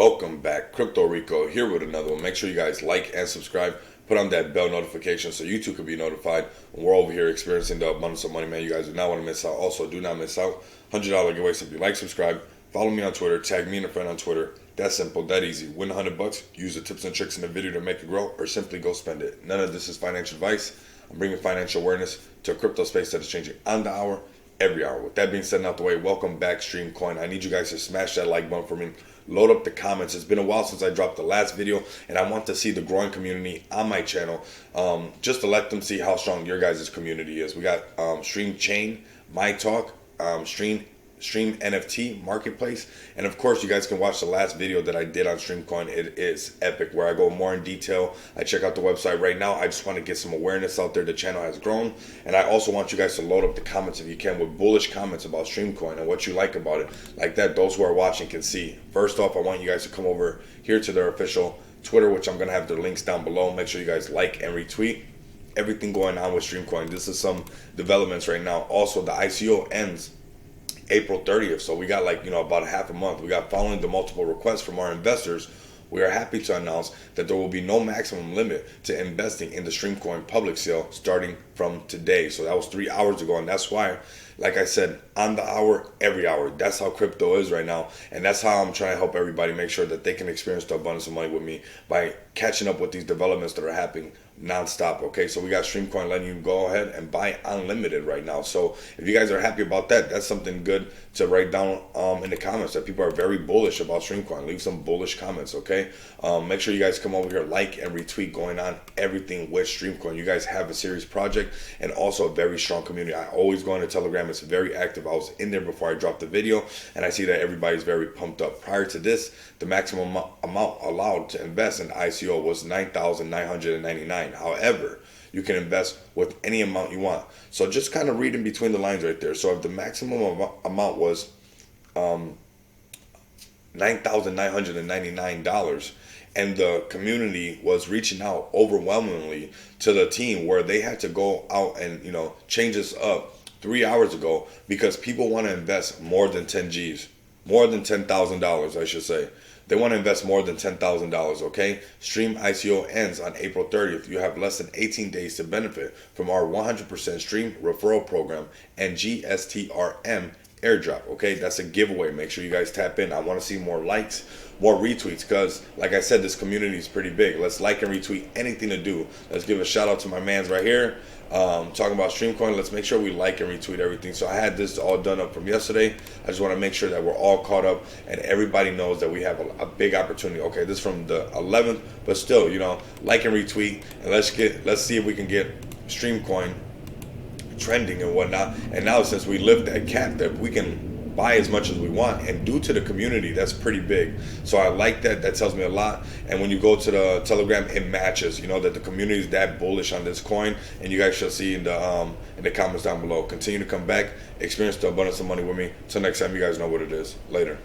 Welcome back, Crypto Rico here with another one. Make sure you guys like and subscribe. Put on that bell notification so you too can be notified when we're over here experiencing the abundance of money, man. You guys do not want to miss out. Also, do not miss out. $100 giveaway. Simply like, subscribe, follow me on Twitter, tag me and a friend on Twitter. That simple, that easy. Win $100. Use the tips and tricks in the video to make it grow, or simply go spend it. None of this is financial advice. I'm bringing financial awareness to a crypto space that is changing on the hour, every hour. With that being said and out the way, welcome back, Streamcoin. I need you guys to smash that like button for me. Load up the comments. It's been a while since I dropped the last video, and I want to see the growing community on my channel, just to let them see how strong your guys' community is. We got Stream Chain, My Talk, Stream NFT Marketplace, and of course you guys can watch the last video that I did on Streamcoin. It is epic, where I go more in detail. I check out the website right now. I just want to get some awareness out there. The channel has grown, and I also want you guys to load up the comments if you can with bullish comments about Streamcoin and what you like about it, like that those who are watching can see. First off, I want you guys to come over here to their official Twitter, which I'm going to have their links down below. Make sure you guys like and retweet everything going on with Streamcoin. This is some developments right now. Also, the ICO ends April 30th, so we got about a half a month. We got, following the multiple requests from our investors, we are happy to announce that there will be no maximum limit to investing in the Streamcoin public sale starting from today. So that was 3 hours ago, and that's why, like I said, on the hour, every hour. That's how crypto is right now, and that's how I'm trying to help everybody make sure that they can experience the abundance of money with me by catching up with these developments that are happening non-stop. Okay, so we got Streamcoin letting you go ahead and buy unlimited right now. So if you guys are happy about that, that's something good to write down in the comments, that people are very bullish about Streamcoin. Leave some bullish comments, okay? Make sure you guys come over here, like and retweet going on everything with Streamcoin. You guys have a serious project and also a very strong community. I always go into Telegram. It's very active. I was in there before I dropped the video, and I see that everybody's very pumped up. Prior to this, the maximum amount allowed to invest in ICO was $9,999. However, you can invest with any amount you want. So just kind of read in between the lines right there. So if the maximum amount was $9,999, and the community was reaching out overwhelmingly to the team, where they had to go out and change this up 3 hours ago, because people want to invest more than 10 G's, more than $10,000, I should say. They want to invest more than $10,000, okay? Stream ICO ends on April 30th. You have less than 18 days to benefit from our 100% Stream Referral Program and STRM airdrop, okay? That's a giveaway. Make sure you guys tap in. I want to see more likes, more retweets, because like I said, this community is pretty big. Let's like and retweet anything to do. Let's give a shout out to my mans right here, talking about Streamcoin. Let's make sure we like and retweet everything. So I had this all done up from yesterday. I just want to make sure that we're all caught up and everybody knows that we have a big opportunity. Okay, this is from the 11th, but still, like and retweet, and let's see if we can get Streamcoin trending and whatnot. And now, since we lift that cap, that we can buy as much as we want, and due to the community, that's pretty big. So I like that. That tells me a lot. And when you go to the Telegram, it matches, that the community is that bullish on this coin. And you guys shall see in the comments down below. Continue to come back, experience the abundance of money with me. Till next time, you guys know what it is. Later.